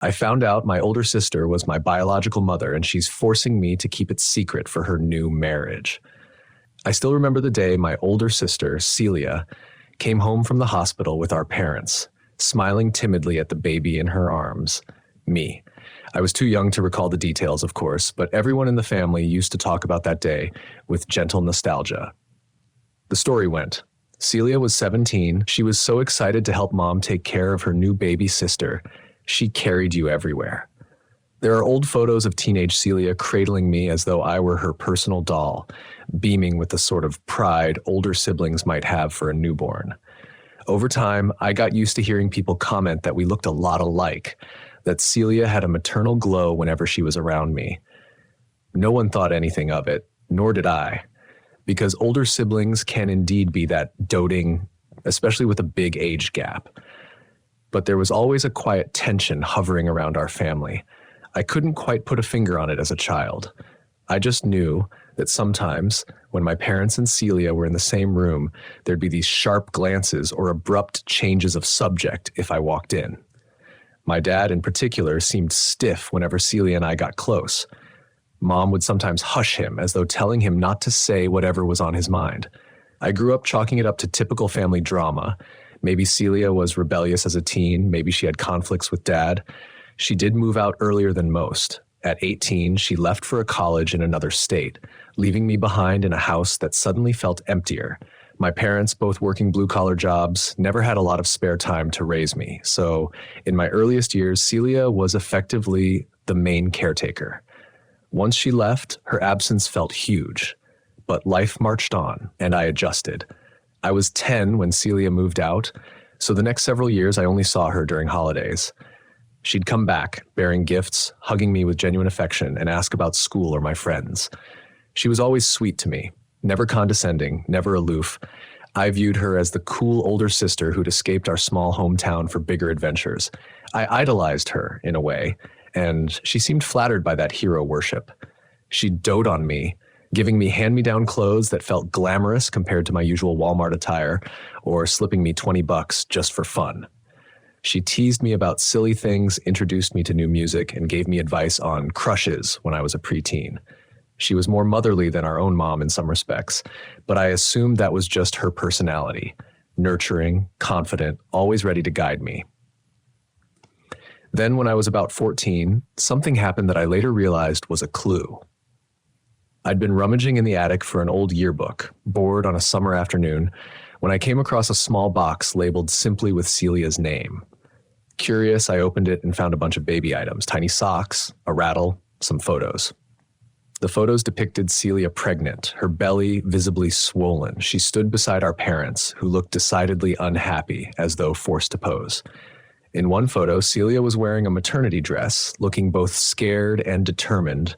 I found out my older sister was my biological mother, and she's forcing me to keep it secret for her new marriage. I still remember the day my older sister, Celia, came home from the hospital with our parents, smiling timidly at the baby in her arms, me. I was too young to recall the details, of course, but everyone in the family used to talk about that day with gentle nostalgia. The story went, Celia was 17. She was so excited to help mom take care of her new baby sister. She carried you everywhere. There are old photos of teenage Celia cradling me as though I were her personal doll, beaming with the sort of pride older siblings might have for a newborn. Over time, I got used to hearing people comment that we looked a lot alike, that Celia had a maternal glow whenever she was around me. No one thought anything of it, nor did I, because older siblings can indeed be that doting, especially with a big age gap. But there was always a quiet tension hovering around our family. I couldn't quite put a finger on it as a child. I just knew that sometimes, when my parents and Celia were in the same room, there'd be these sharp glances or abrupt changes of subject if I walked in. My dad, in particular, seemed stiff whenever Celia and I got close. Mom would sometimes hush him, as though telling him not to say whatever was on his mind. I grew up chalking it up to typical family drama. Maybe Celia was rebellious as a teen, maybe she had conflicts with dad. She did move out earlier than most. At 18, she left for a college in another state, leaving me behind in a house that suddenly felt emptier. My parents, both working blue-collar jobs, never had a lot of spare time to raise me. So in my earliest years, Celia was effectively the main caretaker. Once she left, her absence felt huge. But life marched on, and I adjusted. I was 10 when Celia moved out, so the next several years I only saw her during holidays. She'd come back, bearing gifts, hugging me with genuine affection, and ask about school or my friends. She was always sweet to me, never condescending, never aloof. I viewed her as the cool older sister who'd escaped our small hometown for bigger adventures. I idolized her, in a way, and she seemed flattered by that hero worship. She'd dote on me, giving me hand-me-down clothes that felt glamorous compared to my usual Walmart attire, or slipping me $20 just for fun. She teased me about silly things, introduced me to new music, and gave me advice on crushes when I was a preteen. She was more motherly than our own mom in some respects, but I assumed that was just her personality, nurturing, confident, always ready to guide me. Then when I was about 14, something happened that I later realized was a clue. I'd been rummaging in the attic for an old yearbook, bored on a summer afternoon, when I came across a small box labeled simply with Celia's name. Curious, I opened it and found a bunch of baby items, tiny socks, a rattle, some photos. The photos depicted Celia pregnant, her belly visibly swollen. She stood beside our parents, who looked decidedly unhappy, as though forced to pose. In one photo, Celia was wearing a maternity dress, looking both scared and determined,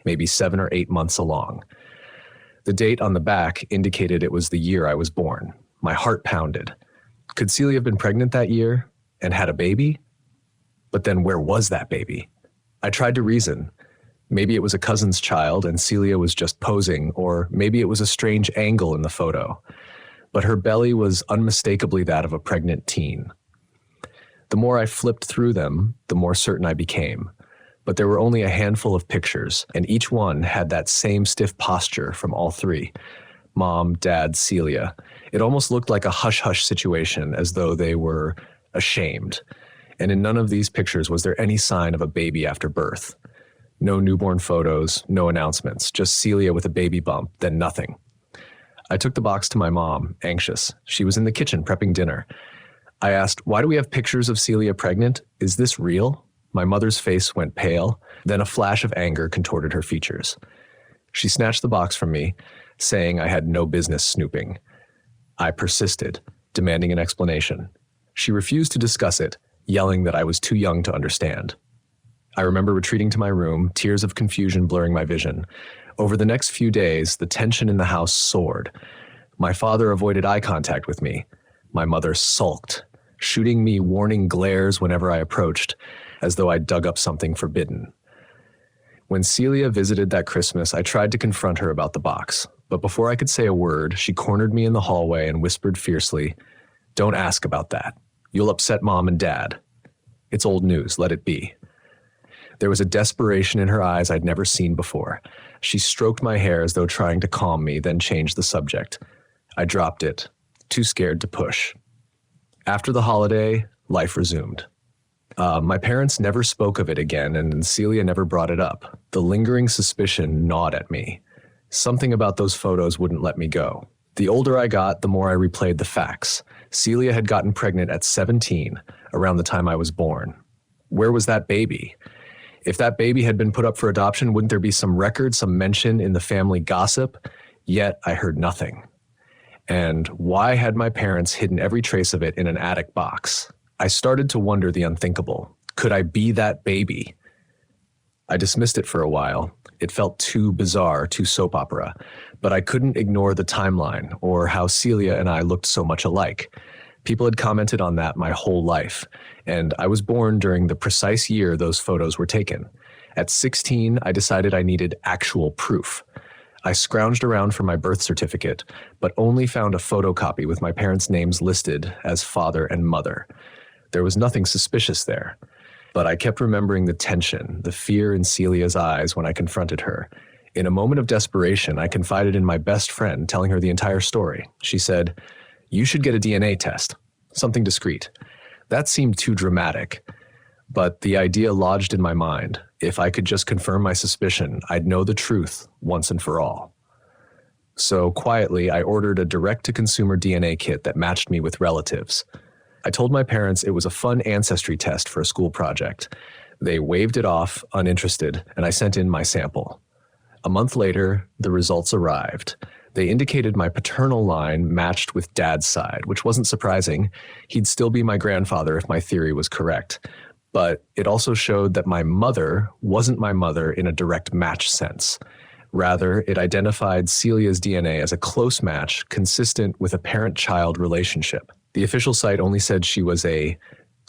maybe 7 or 8 months along. The date on the back indicated it was the year I was born. My heart pounded. Could Celia have been pregnant that year and had a baby? But then where was that baby? I tried to reason. Maybe it was a cousin's child and Celia was just posing, or maybe it was a strange angle in the photo. But her belly was unmistakably that of a pregnant teen. The more I flipped through them, the more certain I became. But there were only a handful of pictures, and each one had that same stiff posture from all three. Mom, Dad, Celia. It almost looked like a hush-hush situation, as though they were ashamed. And in none of these pictures was there any sign of a baby after birth. No newborn photos, no announcements, just Celia with a baby bump, then nothing. I took the box to my mom, anxious. She was in the kitchen prepping dinner. I asked, "Why do we have pictures of Celia pregnant? Is this real?" My mother's face went pale, then a flash of anger contorted her features. She snatched the box from me, saying I had no business snooping. I persisted, demanding an explanation. She refused to discuss it, yelling that I was too young to understand. I remember retreating to my room, tears of confusion blurring my vision. Over the next few days, the tension in the house soared. My father avoided eye contact with me. My mother sulked, shooting me warning glares whenever I approached, as though I'd dug up something forbidden. When Celia visited that Christmas, I tried to confront her about the box, but before I could say a word, she cornered me in the hallway and whispered fiercely, "Don't ask about that. You'll upset Mom and Dad. It's old news, let it be." There was a desperation in her eyes I'd never seen before. She stroked my hair as though trying to calm me, then changed the subject. I dropped it, too scared to push. After the holiday, life resumed. My parents never spoke of it again, and Celia never brought it up. The lingering suspicion gnawed at me. Something about those photos wouldn't let me go. The older I got, the more I replayed the facts. Celia had gotten pregnant at 17, around the time I was born. Where was that baby? If that baby had been put up for adoption, wouldn't there be some record, some mention in the family gossip? Yet I heard nothing. And why had my parents hidden every trace of it in an attic box? I started to wonder the unthinkable. Could I be that baby? I dismissed it for a while. It felt too bizarre, too soap opera, but I couldn't ignore the timeline or how Celia and I looked so much alike. People had commented on that my whole life, and I was born during the precise year those photos were taken. At 16, I decided I needed actual proof. I scrounged around for my birth certificate, but only found a photocopy with my parents' names listed as father and mother. There was nothing suspicious there. But I kept remembering the tension, the fear in Celia's eyes when I confronted her. In a moment of desperation, I confided in my best friend, telling her the entire story. She said, "You should get a DNA test, something discreet." That seemed too dramatic, but the idea lodged in my mind. If I could just confirm my suspicion, I'd know the truth once and for all. So quietly, I ordered a direct-to-consumer DNA kit that matched me with relatives. I told my parents it was a fun ancestry test for a school project. They waved it off, uninterested, and I sent in my sample. A month later, the results arrived. They indicated my paternal line matched with Dad's side, which wasn't surprising. He'd still be my grandfather if my theory was correct. But it also showed that my mother wasn't my mother in a direct match sense. Rather, it identified Celia's DNA as a close match consistent with a parent-child relationship. The official site only said she was a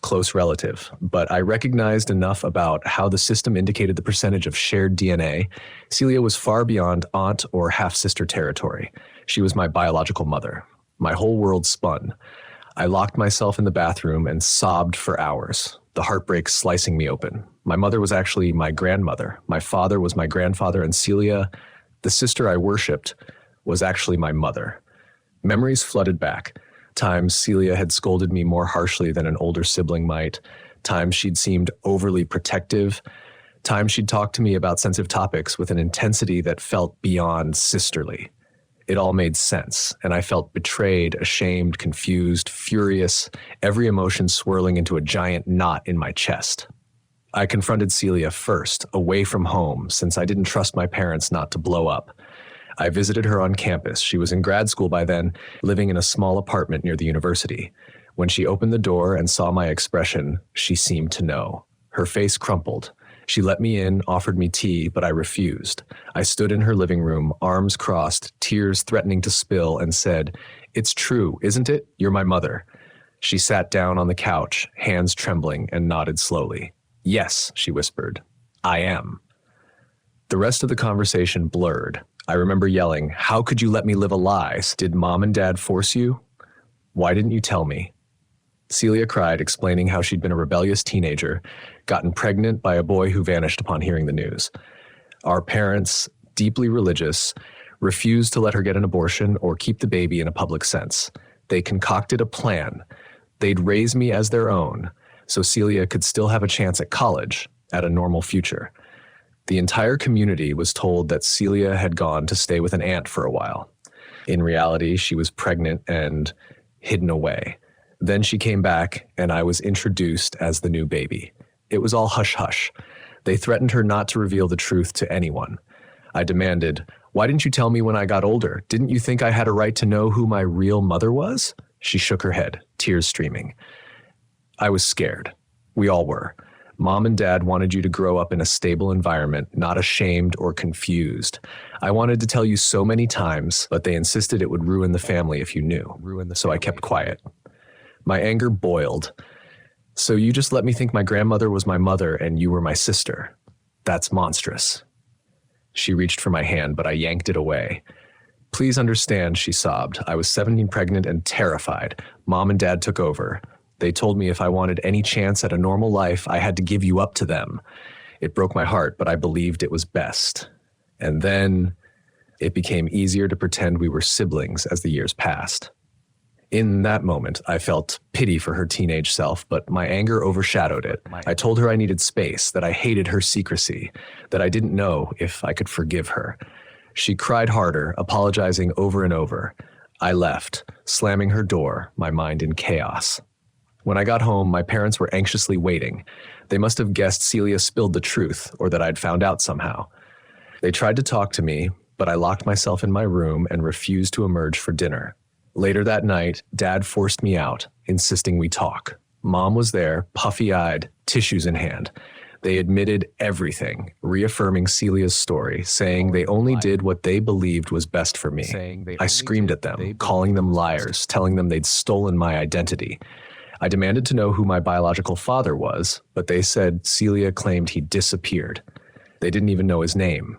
close relative, but I recognized enough about how the system indicated the percentage of shared DNA. Celia was far beyond aunt or half-sister territory. She was my biological mother. My whole world spun. I locked myself in the bathroom and sobbed for hours, the heartbreak slicing me open. My mother was actually my grandmother. My father was my grandfather, and Celia, the sister I worshipped, was actually my mother. Memories flooded back. Times Celia had scolded me more harshly than an older sibling might. Times she'd seemed overly protective. Times she'd talked to me about sensitive topics with an intensity that felt beyond sisterly. It all made sense, and I felt betrayed, ashamed, confused, furious, every emotion swirling into a giant knot in my chest. I confronted Celia first, away from home, since I didn't trust my parents not to blow up. I visited her on campus. She was in grad school by then, living in a small apartment near the university. When she opened the door and saw my expression, she seemed to know. Her face crumpled. She let me in, offered me tea, but I refused. I stood in her living room, arms crossed, tears threatening to spill, and said, "It's true, isn't it? You're my mother." She sat down on the couch, hands trembling, and nodded slowly. "Yes," she whispered, "I am." The rest of the conversation blurred. I remember yelling, "How could you let me live a lie? Did Mom and Dad force you? Why didn't you tell me?" Celia cried, explaining how she'd been a rebellious teenager, gotten pregnant by a boy who vanished upon hearing the news. Our parents, deeply religious, refused to let her get an abortion or keep the baby in a public sense. They concocted a plan. They'd raise me as their own, so Celia could still have a chance at college, at a normal future. The entire community was told that Celia had gone to stay with an aunt for a while. In reality, she was pregnant and hidden away. Then she came back, and I was introduced as the new baby. It was all hush-hush. They threatened her not to reveal the truth to anyone. I demanded, "Why didn't you tell me when I got older? Didn't you think I had a right to know who my real mother was?" She shook her head, tears streaming. I was scared. We all were. Mom and Dad wanted you to grow up in a stable environment, not ashamed or confused. I wanted to tell you so many times, but they insisted it would ruin the family if you knew. So I kept quiet. My anger boiled. "So you just let me think my grandmother was my mother and you were my sister. That's monstrous." She reached for my hand, but I yanked it away. "Please understand," she sobbed. "I was 17 pregnant and terrified. Mom and Dad took over. They told me if I wanted any chance at a normal life, I had to give you up to them. It broke my heart, but I believed it was best. And then it became easier to pretend we were siblings as the years passed. In that moment, I felt pity for her teenage self, but my anger overshadowed it. I told her I needed space, that I hated her secrecy, that I didn't know if I could forgive her. She cried harder, apologizing over and over. I left, slamming her door, my mind in chaos. When I got home, my parents were anxiously waiting. They must have guessed Celia spilled the truth, or that I'd found out somehow. They tried to talk to me, but I locked myself in my room and refused to emerge for dinner. Later that night, Dad forced me out, insisting we talk. Mom was there, puffy-eyed, tissues in hand. They admitted everything, reaffirming Celia's story, saying they only did what they believed was best for me. I screamed at them, calling them liars, telling them they'd stolen my identity. I demanded to know who my biological father was, but they said Celia claimed he disappeared. They didn't even know his name.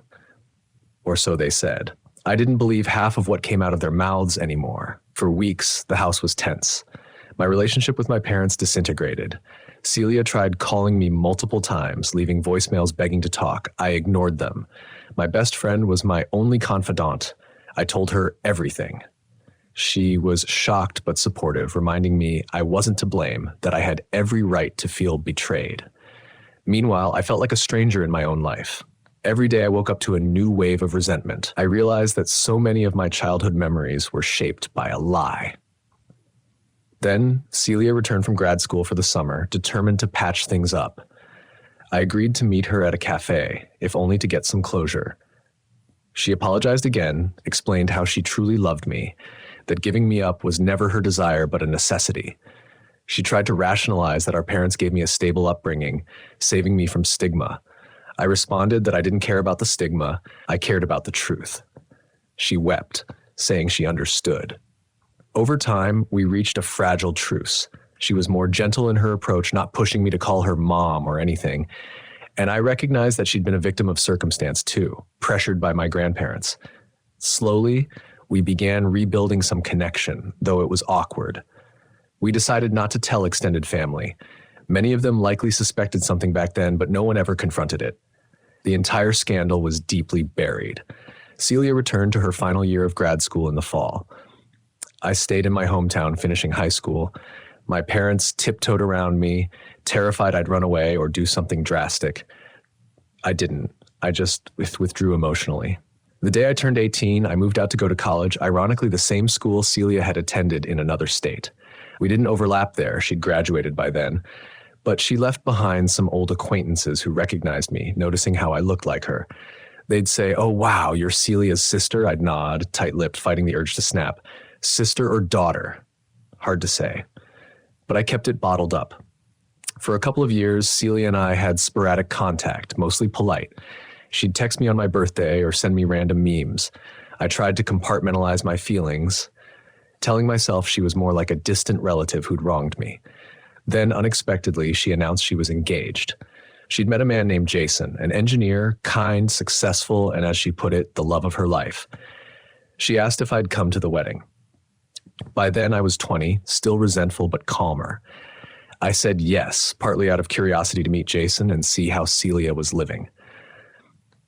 Or so they said. I didn't believe half of what came out of their mouths anymore. For weeks, the house was tense. My relationship with my parents disintegrated. Celia tried calling me multiple times, leaving voicemails begging to talk. I ignored them. My best friend was my only confidant. I told her everything. She was shocked but supportive, reminding me I wasn't to blame, that I had every right to feel betrayed. Meanwhile, I felt like a stranger in my own life. Every day I woke up to a new wave of resentment. I realized that so many of my childhood memories were shaped by a lie. Then, Celia returned from grad school for the summer, determined to patch things up. I agreed to meet her at a cafe, if only to get some closure. She apologized again, explained how she truly loved me, that giving me up was never her desire but a necessity. She tried to rationalize that our parents gave me a stable upbringing, saving me from stigma. I responded that I didn't care about the stigma, I cared about the truth. She wept, saying she understood. Over time, we reached a fragile truce. She was more gentle in her approach, not pushing me to call her mom or anything. And I recognized that she'd been a victim of circumstance too, pressured by my grandparents. Slowly, we began rebuilding some connection, though it was awkward. We decided not to tell extended family. Many of them likely suspected something back then, but no one ever confronted it. The entire scandal was deeply buried. Celia returned to her final year of grad school in the fall. I stayed in my hometown finishing high school. My parents tiptoed around me, terrified I'd run away or do something drastic. I didn't. I just withdrew emotionally. The day I turned 18, I moved out to go to college, ironically the same school Celia had attended in another state. We didn't overlap there, she'd graduated by then. But she left behind some old acquaintances who recognized me, noticing how I looked like her. They'd say, "Oh wow, you're Celia's sister?" I'd nod, tight-lipped, fighting the urge to snap. Sister or daughter? Hard to say. But I kept it bottled up. For a couple of years, Celia and I had sporadic contact, mostly polite. She'd text me on my birthday or send me random memes. I tried to compartmentalize my feelings, telling myself she was more like a distant relative who'd wronged me. Then, unexpectedly, she announced she was engaged. She'd met a man named Jason, an engineer, kind, successful, and as she put it, the love of her life. She asked if I'd come to the wedding. By then, I was 20, still resentful but calmer. I said yes, partly out of curiosity to meet Jason and see how Celia was living.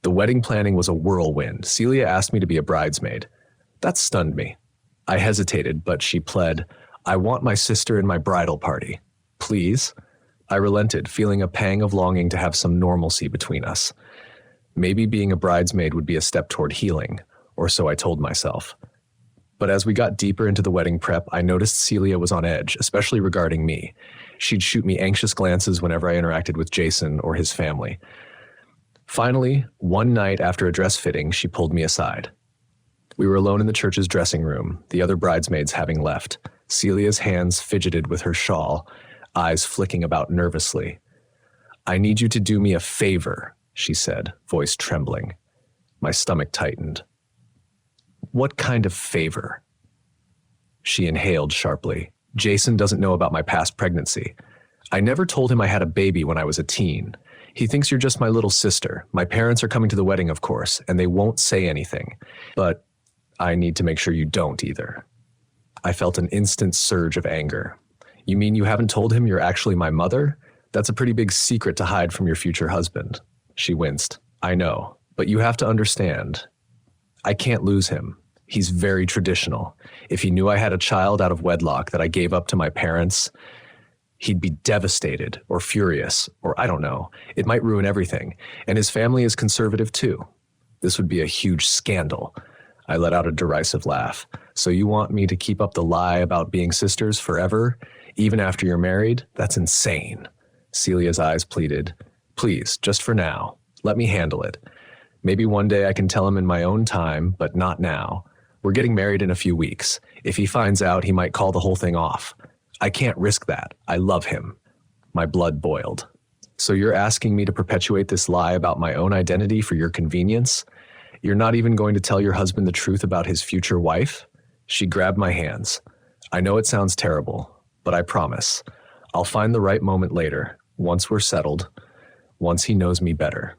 The wedding planning was a whirlwind. Celia asked me to be a bridesmaid. That stunned me. I hesitated, but she pled, "I want my sister in my bridal party. Please?" I relented, feeling a pang of longing to have some normalcy between us. Maybe being a bridesmaid would be a step toward healing, or so I told myself. But as we got deeper into the wedding prep, I noticed Celia was on edge, especially regarding me. She'd shoot me anxious glances whenever I interacted with Jason or his family. Finally, one night after a dress fitting, she pulled me aside. We were alone in the church's dressing room, the other bridesmaids having left. Celia's hands fidgeted with her shawl, eyes flicking about nervously. "I need you to do me a favor," she said, voice trembling. My stomach tightened. "What kind of favor?" She inhaled sharply. "Jason doesn't know about my past pregnancy. I never told him I had a baby when I was a teen. He thinks you're just my little sister. My parents are coming to the wedding, of course, and they won't say anything. But I need to make sure you don't either." I felt an instant surge of anger. "You mean you haven't told him you're actually my mother? That's a pretty big secret to hide from your future husband." She winced. I know, but you have to understand. I can't lose him. He's very traditional. If he knew I had a child out of wedlock that I gave up to my parents, he'd be devastated or furious, or I don't know. It might ruin everything. And his family is conservative too. This would be a huge scandal. I let out a derisive laugh. So you want me to keep up the lie about being sisters forever, even after you're married? That's insane. Celia's eyes pleaded. Please, just for now. Let me handle it. Maybe one day I can tell him in my own time, but not now. We're getting married in a few weeks. If he finds out, he might call the whole thing off. I can't risk that. I love him. My blood boiled. So you're asking me to perpetuate this lie about my own identity for your convenience? You're not even going to tell your husband the truth about his future wife? She grabbed my hands. I know it sounds terrible, but I promise. I'll find the right moment later, once we're settled, once he knows me better.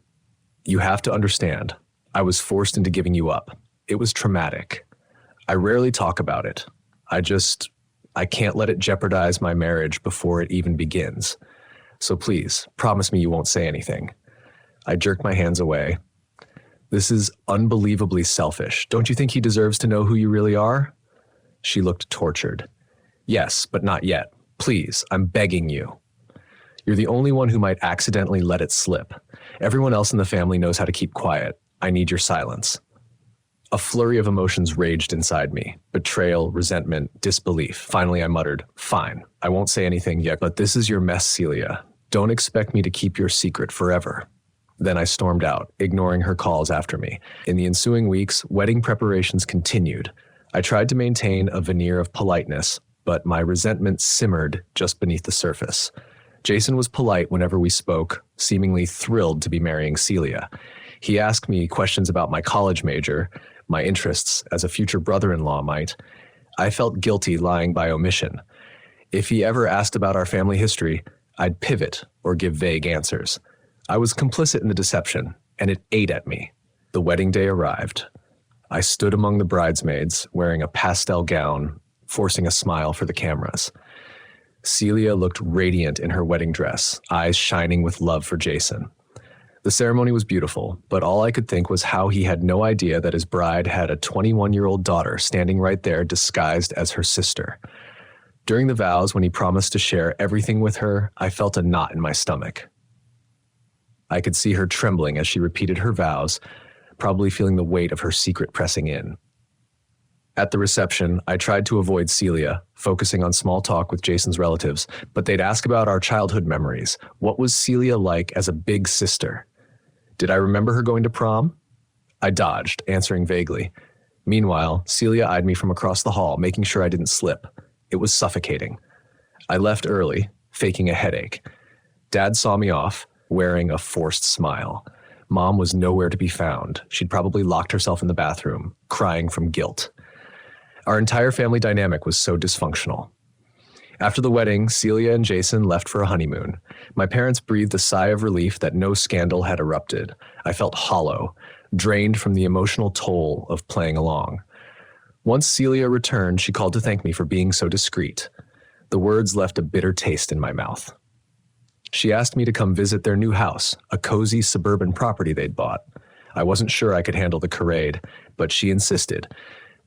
You have to understand, I was forced into giving you up. It was traumatic. I rarely talk about it. I can't let it jeopardize my marriage before it even begins. So please, promise me you won't say anything. I jerked my hands away. This is unbelievably selfish. Don't you think he deserves to know who you really are? She looked tortured. Yes, but not yet. Please, I'm begging you. You're the only one who might accidentally let it slip. Everyone else in the family knows how to keep quiet. I need your silence. A flurry of emotions raged inside me. Betrayal, resentment, disbelief. Finally, I muttered, fine, I won't say anything yet, but this is your mess, Celia. Don't expect me to keep your secret forever. Then I stormed out, ignoring her calls after me. In the ensuing weeks, wedding preparations continued. I tried to maintain a veneer of politeness, but my resentment simmered just beneath the surface. Jason was polite whenever we spoke, seemingly thrilled to be marrying Celia. He asked me questions about my college major, my interests as a future brother-in-law might. I felt guilty lying by omission. If he ever asked about our family history, I'd pivot or give vague answers. I was complicit in the deception, and it ate at me. The wedding day arrived. I stood among the bridesmaids, wearing a pastel gown, forcing a smile for the cameras. Celia looked radiant in her wedding dress, eyes shining with love for Jason. The ceremony was beautiful, but all I could think was how he had no idea that his bride had a 21-year-old daughter standing right there disguised as her sister. During the vows, when he promised to share everything with her, I felt a knot in my stomach. I could see her trembling as she repeated her vows, probably feeling the weight of her secret pressing in. At the reception, I tried to avoid Celia, focusing on small talk with Jason's relatives, but they'd ask about our childhood memories. What was Celia like as a big sister? Did I remember her going to prom? I dodged, answering vaguely. Meanwhile, Celia eyed me from across the hall, making sure I didn't slip. It was suffocating. I left early, faking a headache. Dad saw me off, wearing a forced smile. Mom was nowhere to be found. She'd probably locked herself in the bathroom, crying from guilt. Our entire family dynamic was so dysfunctional. After the wedding, Celia and Jason left for a honeymoon. My parents breathed a sigh of relief that no scandal had erupted. I felt hollow, drained from the emotional toll of playing along. Once Celia returned, she called to thank me for being so discreet. The words left a bitter taste in my mouth. She asked me to come visit their new house, a cozy suburban property they'd bought. I wasn't sure I could handle the charade, but she insisted,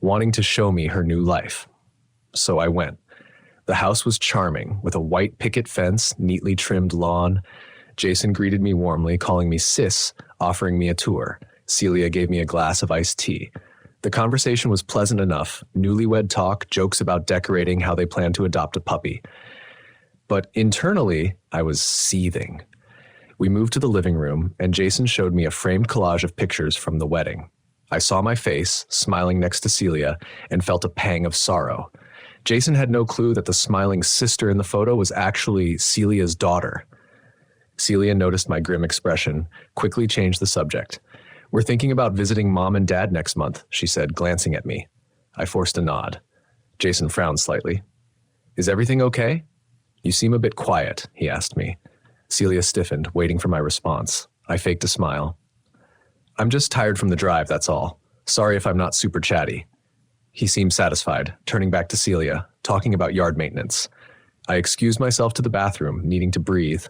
wanting to show me her new life. So I went. The house was charming, with a white picket fence, neatly trimmed lawn. Jason greeted me warmly, calling me sis, offering me a tour. Celia gave me a glass of iced tea. The conversation was pleasant enough, newlywed talk, jokes about decorating, how they planned to adopt a puppy. But internally, I was seething. We moved to the living room, and Jason showed me a framed collage of pictures from the wedding. I saw my face, smiling next to Celia, and felt a pang of sorrow. Jason had no clue that the smiling sister in the photo was actually Celia's daughter. Celia noticed my grim expression, quickly changed the subject. We're thinking about visiting Mom and Dad next month, she said, glancing at me. I forced a nod. Jason frowned slightly. Is everything okay? You seem a bit quiet, he asked me. Celia stiffened, waiting for my response. I faked a smile. I'm just tired from the drive, that's all. Sorry if I'm not super chatty. He seemed satisfied, turning back to Celia, talking about yard maintenance. I excused myself to the bathroom, needing to breathe.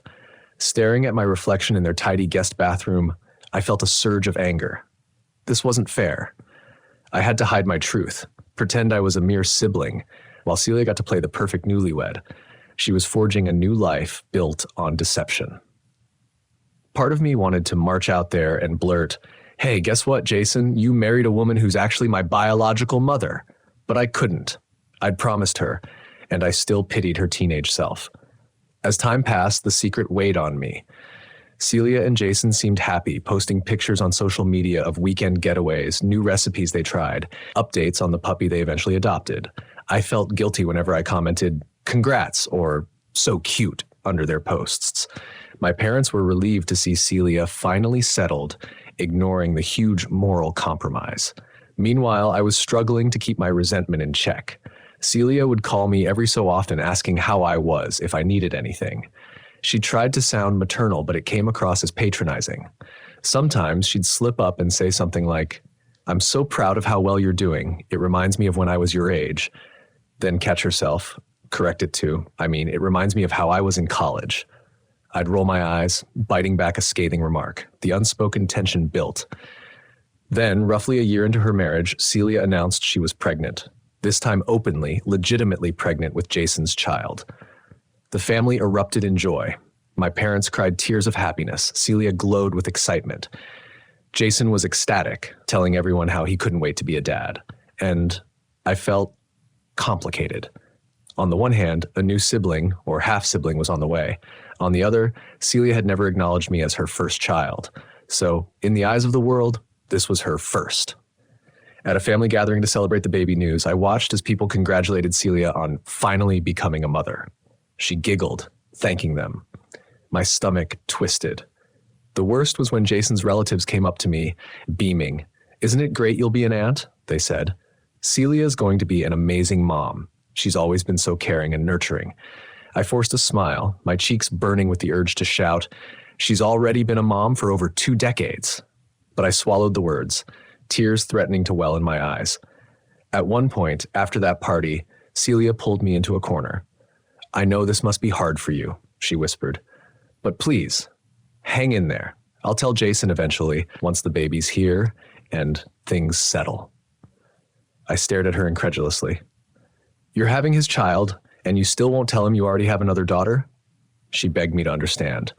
Staring at my reflection in their tidy guest bathroom, I felt a surge of anger. This wasn't fair. I had to hide my truth, pretend I was a mere sibling, while Celia got to play the perfect newlywed. She was forging a new life built on deception. Part of me wanted to march out there and blurt, "Hey, guess what, Jason? You married a woman who's actually my biological mother." But I couldn't. I'd promised her, and I still pitied her teenage self. As time passed, the secret weighed on me. Celia and Jason seemed happy, posting pictures on social media of weekend getaways, new recipes they tried, updates on the puppy they eventually adopted. I felt guilty whenever I commented, "Congrats," or "So cute," under their posts. My parents were relieved to see Celia finally settled, ignoring the huge moral compromise. Meanwhile, I was struggling to keep my resentment in check. Celia would call me every so often asking how I was, if I needed anything. She tried to sound maternal, but it came across as patronizing. Sometimes she'd slip up and say something like, "I'm so proud of how well you're doing. It reminds me of when I was your age." Then catch herself, correct it to, "It reminds me of how I was in college." I'd roll my eyes, biting back a scathing remark. The unspoken tension built. Then, roughly a year into her marriage, Celia announced she was pregnant. This time openly, legitimately pregnant with Jason's child. The family erupted in joy. My parents cried tears of happiness. Celia glowed with excitement. Jason was ecstatic, telling everyone how he couldn't wait to be a dad. And I felt complicated. On the one hand, a new sibling, or half-sibling, was on the way. On the other, Celia had never acknowledged me as her first child. So, in the eyes of the world, this was her first. At a family gathering to celebrate the baby news, I watched as people congratulated Celia on finally becoming a mother. She giggled, thanking them. My stomach twisted. The worst was when Jason's relatives came up to me, beaming. "Isn't it great you'll be an aunt?" they said. "Celia's going to be an amazing mom. She's always been so caring and nurturing." I forced a smile, my cheeks burning with the urge to shout, "She's already been a mom for over 2 decades." But I swallowed the words, tears threatening to well in my eyes. At one point, after that party, Celia pulled me into a corner. "I know this must be hard for you," she whispered. "But please, hang in there. I'll tell Jason eventually, once the baby's here and things settle." I stared at her incredulously. "You're having his child, and you still won't tell him you already have another daughter?" She begged me to understand.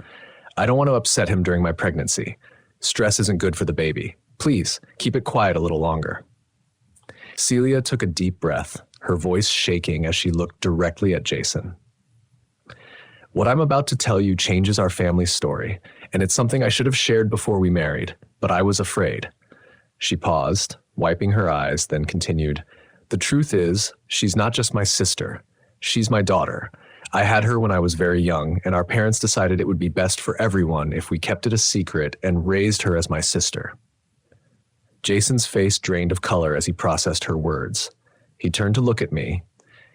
"I don't want to upset him during my pregnancy. Stress isn't good for the baby. Please, keep it quiet a little longer." Celia took a deep breath, her voice shaking as she looked directly at Jason. "What I'm about to tell you changes our family story, and it's something I should have shared before we married, but I was afraid." She paused, wiping her eyes, then continued, "The truth is, she's not just my sister. She's my daughter. I had her when I was very young, and our parents decided it would be best for everyone if we kept it a secret and raised her as my sister." Jason's face drained of color as he processed her words. He turned to look at me,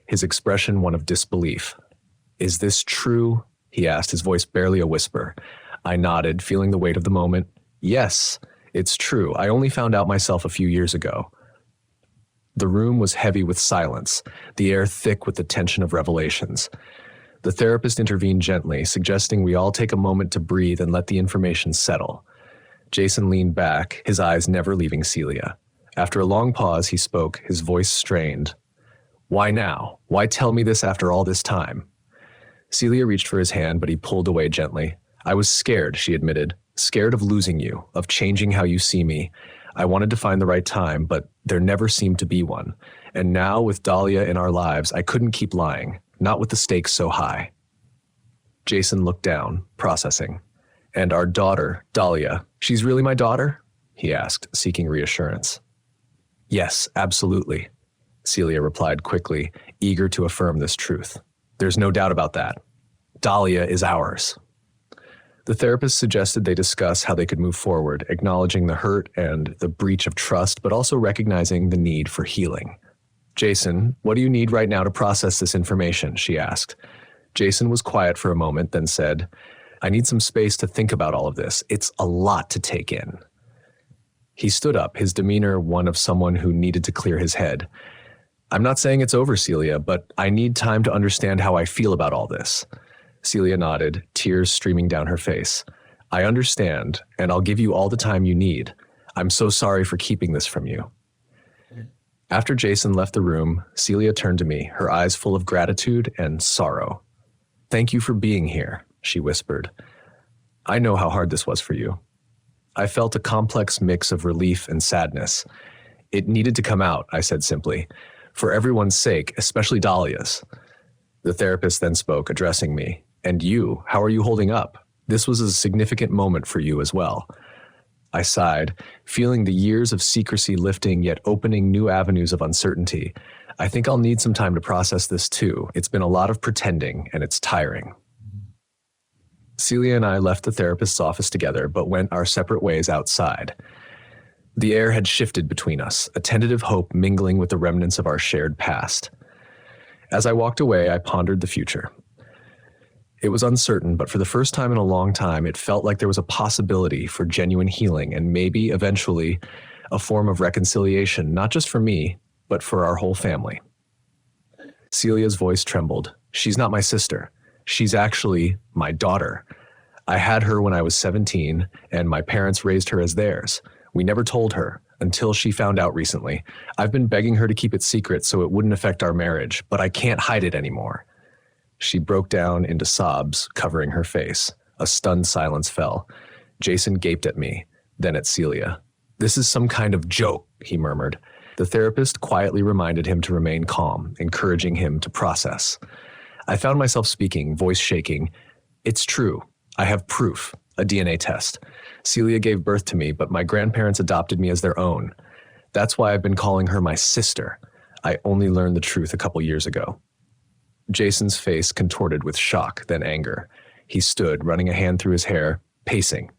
his expression one of disbelief. "Is this true?" he asked, his voice barely a whisper. I nodded, feeling the weight of the moment. "Yes, it's true. I only found out myself a few years ago." The room was heavy with silence, the air thick with the tension of revelations. The therapist intervened gently, suggesting we all take a moment to breathe and let the information settle. Jason leaned back, his eyes never leaving Celia. After a long pause, he spoke, his voice strained. "Why now? Why tell me this after all this time?" Celia reached for his hand, but he pulled away gently. "I was scared," she admitted. "Scared of losing you, of changing how you see me. I wanted to find the right time, but there never seemed to be one. And now, with Dahlia in our lives, I couldn't keep lying, not with the stakes so high." Jason looked down, processing. "And our daughter, Dahlia, she's really my daughter?" he asked, seeking reassurance. "Yes, absolutely," Celia replied quickly, eager to affirm this truth. "There's no doubt about that. Dahlia is ours." The therapist suggested they discuss how they could move forward, acknowledging the hurt and the breach of trust, but also recognizing the need for healing. "Jason, what do you need right now to process this information?" she asked. Jason was quiet for a moment, then said, "I need some space to think about all of this. It's a lot to take in." He stood up, his demeanor one of someone who needed to clear his head. "I'm not saying it's over, Celia, but I need time to understand how I feel about all this." Celia nodded, tears streaming down her face. I understand, and I'll give you all the time you need. I'm so sorry for keeping this from you. After Jason left the room, Celia turned to me, her eyes full of gratitude and sorrow. Thank you for being here, she whispered. I know how hard this was for you. I felt a complex mix of relief and sadness. It needed to come out, I said simply, for everyone's sake, especially Dahlia's. The therapist then spoke, addressing me. And you, how are you holding up? This was a significant moment for you as well. I sighed, feeling the years of secrecy lifting yet opening new avenues of uncertainty. I think I'll need some time to process this too. It's been a lot of pretending, and it's tiring. Celia and I left the therapist's office together, but went our separate ways outside. The air had shifted between us, a tentative hope mingling with the remnants of our shared past. As I walked away, I pondered the future. It was uncertain, but for the first time in a long time, it felt like there was a possibility for genuine healing and maybe, eventually, a form of reconciliation, not just for me, but for our whole family. Celia's voice trembled. She's not my sister. She's actually my daughter. I had her when I was 17, and my parents raised her as theirs. We never told her, until she found out recently. I've been begging her to keep it secret so it wouldn't affect our marriage, but I can't hide it anymore. She broke down into sobs, covering her face. A stunned silence fell. Jason gaped at me, then at Celia. This is some kind of joke, he murmured. The therapist quietly reminded him to remain calm, encouraging him to process. I found myself speaking, voice shaking. It's true. I have proof, a DNA test. Celia gave birth to me, but my grandparents adopted me as their own. That's why I've been calling her my sister. I only learned the truth a couple years ago. Jason's face contorted with shock, then anger. He stood, running a hand through his hair, pacing.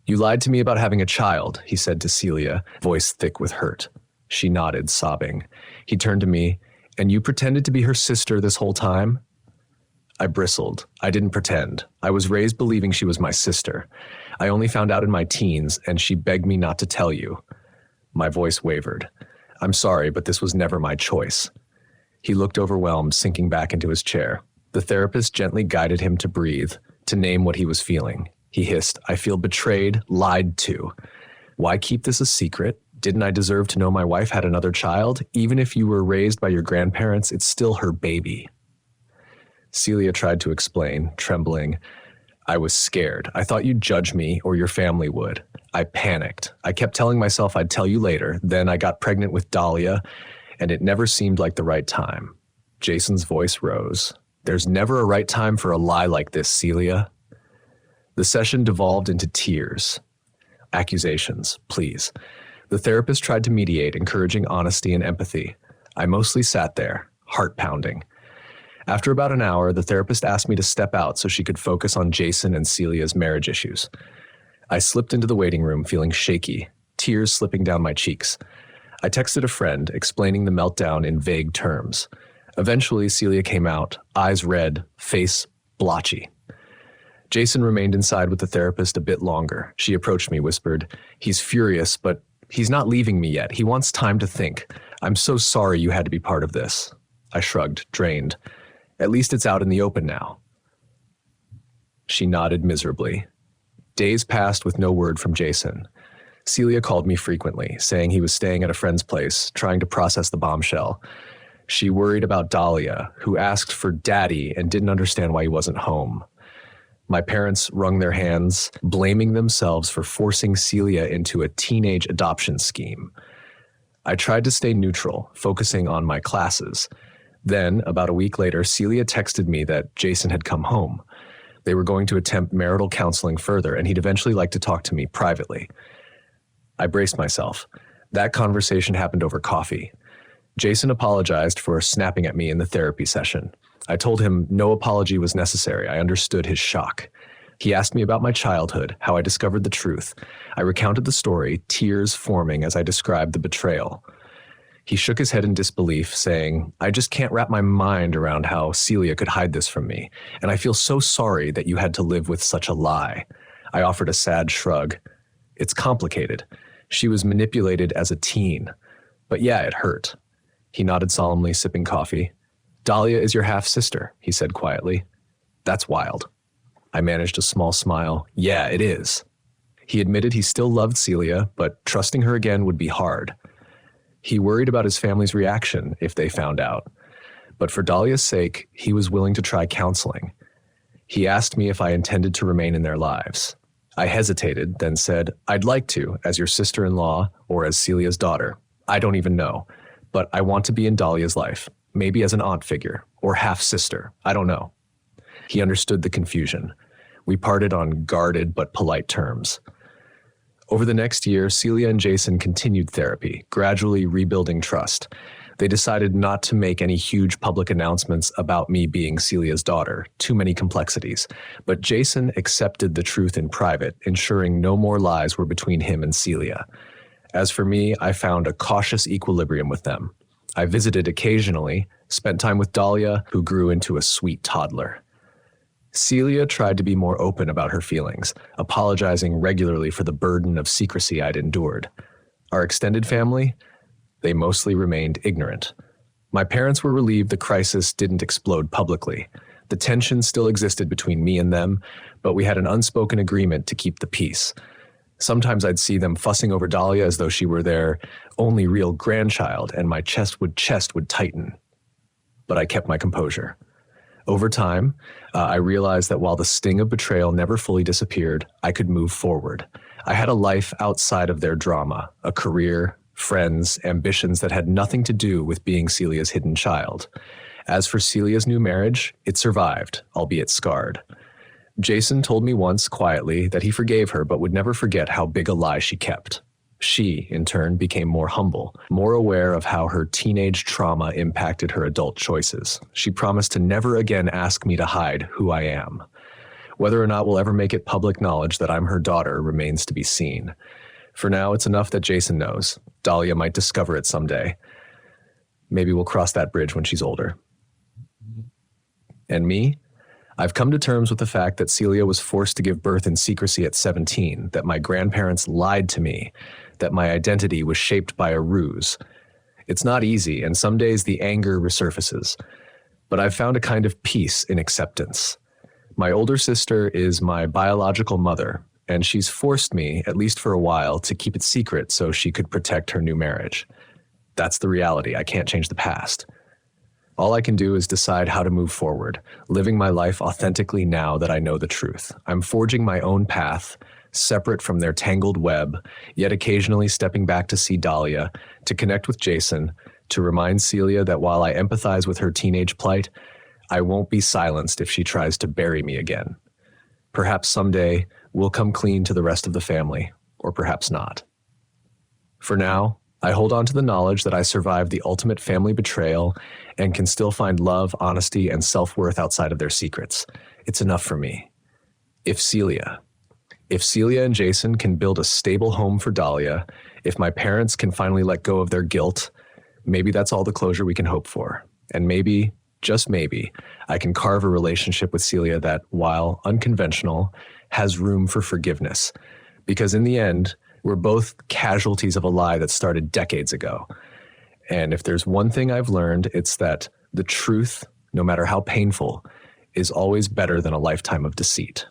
You lied to me about having a child, he said to Celia, voice thick with hurt. She nodded, sobbing. He turned to me, and you pretended to be her sister this whole time? I bristled. I didn't pretend. I was raised believing she was my sister. I only found out in my teens, and she begged me not to tell you. My voice wavered. I'm sorry, but this was never my choice. He looked overwhelmed, sinking back into his chair. The therapist gently guided him to breathe, to name what he was feeling. He hissed, I feel betrayed, lied to. Why keep this a secret? Didn't I deserve to know my wife had another child? Even if you were raised by your grandparents, it's still her baby. Celia tried to explain, trembling. I was scared. I thought you'd judge me, or your family would. I panicked. I kept telling myself I'd tell you later. Then I got pregnant with Dahlia, and it never seemed like the right time. Jason's voice rose. There's never a right time for a lie like this, Celia. The session devolved into tears. Accusations, please. The therapist tried to mediate, encouraging honesty and empathy. I mostly sat there, heart pounding. After about an hour, the therapist asked me to step out so she could focus on Jason and Celia's marriage issues. I slipped into the waiting room, feeling shaky, tears slipping down my cheeks. I texted a friend, explaining the meltdown in vague terms. Eventually, Celia came out, eyes red, face blotchy. Jason remained inside with the therapist a bit longer. She approached me, whispered, He's furious, but he's not leaving me yet. He wants time to think. I'm so sorry you had to be part of this. I shrugged, drained. At least it's out in the open now. She nodded miserably. Days passed with no word from Jason. Celia called me frequently, saying he was staying at a friend's place, trying to process the bombshell. She worried about Dahlia, who asked for Daddy and didn't understand why he wasn't home. My parents wrung their hands, blaming themselves for forcing Celia into a teenage adoption scheme. I tried to stay neutral, focusing on my classes. Then, about a week later, Celia texted me that Jason had come home. They were going to attempt marital counseling further, and he'd eventually like to talk to me privately. I braced myself. That conversation happened over coffee. Jason apologized for snapping at me in the therapy session. I told him no apology was necessary. I understood his shock. He asked me about my childhood, how I discovered the truth. I recounted the story, tears forming as I described the betrayal. He shook his head in disbelief, saying, I just can't wrap my mind around how Celia could hide this from me, and I feel so sorry that you had to live with such a lie. I offered a sad shrug. It's complicated. She was manipulated as a teen. But yeah, it hurt. He nodded solemnly, sipping coffee. Dahlia is your half-sister, he said quietly. That's wild. I managed a small smile. Yeah, it is. He admitted he still loved Celia, but trusting her again would be hard. He worried about his family's reaction if they found out. But for Dahlia's sake, he was willing to try counseling. He asked me if I intended to remain in their lives. I hesitated, then said, I'd like to, as your sister-in-law or as Celia's daughter. I don't even know. But I want to be in Dahlia's life, maybe as an aunt figure, or half-sister, I don't know. He understood the confusion. We parted on guarded but polite terms. Over the next year, Celia and Jason continued therapy, gradually rebuilding trust. They decided not to make any huge public announcements about me being Celia's daughter, too many complexities, but Jason accepted the truth in private, ensuring no more lies were between him and Celia. As for me, I found a cautious equilibrium with them. I visited occasionally, spent time with Dahlia, who grew into a sweet toddler. Celia tried to be more open about her feelings, apologizing regularly for the burden of secrecy I'd endured. Our extended family? They mostly remained ignorant. My parents were relieved the crisis didn't explode publicly. The tension still existed between me and them, but we had an unspoken agreement to keep the peace. Sometimes I'd see them fussing over Dahlia as though she were their only real grandchild, and my chest would tighten. But I kept my composure. Over time, I realized that while the sting of betrayal never fully disappeared, I could move forward. I had a life outside of their drama, a career, friends, ambitions that had nothing to do with being Celia's hidden child. As for Celia's new marriage, it survived, albeit scarred. Jason told me once quietly that he forgave her but would never forget how big a lie she kept. She, in turn, became more humble, more aware of how her teenage trauma impacted her adult choices. She promised to never again ask me to hide who I am. Whether or not we'll ever make it public knowledge that I'm her daughter remains to be seen. For now, it's enough that Jason knows. Dahlia might discover it someday. Maybe we'll cross that bridge when she's older. And me? I've come to terms with the fact that Celia was forced to give birth in secrecy at 17, that my grandparents lied to me, that my identity was shaped by a ruse. It's not easy, and some days the anger resurfaces. But I've found a kind of peace in acceptance. My older sister is my biological mother, and she's forced me, at least for a while, to keep it secret so she could protect her new marriage. That's the reality. I can't change the past. All I can do is decide how to move forward, living my life authentically now that I know the truth. I'm forging my own path, separate from their tangled web, yet occasionally stepping back to see Dahlia, to connect with Jason, to remind Celia that while I empathize with her teenage plight, I won't be silenced if she tries to bury me again. Perhaps someday we'll come clean to the rest of the family, or perhaps not. For now, I hold on to the knowledge that I survived the ultimate family betrayal and can still find love, honesty, and self-worth outside of their secrets. It's enough for me. If Celia and Jason can build a stable home for Dahlia, if my parents can finally let go of their guilt, maybe that's all the closure we can hope for. And maybe, just maybe, I can carve a relationship with Celia that, while unconventional, has room for forgiveness. Because in the end, we're both casualties of a lie that started decades ago. And if there's one thing I've learned, it's that the truth, no matter how painful, is always better than a lifetime of deceit.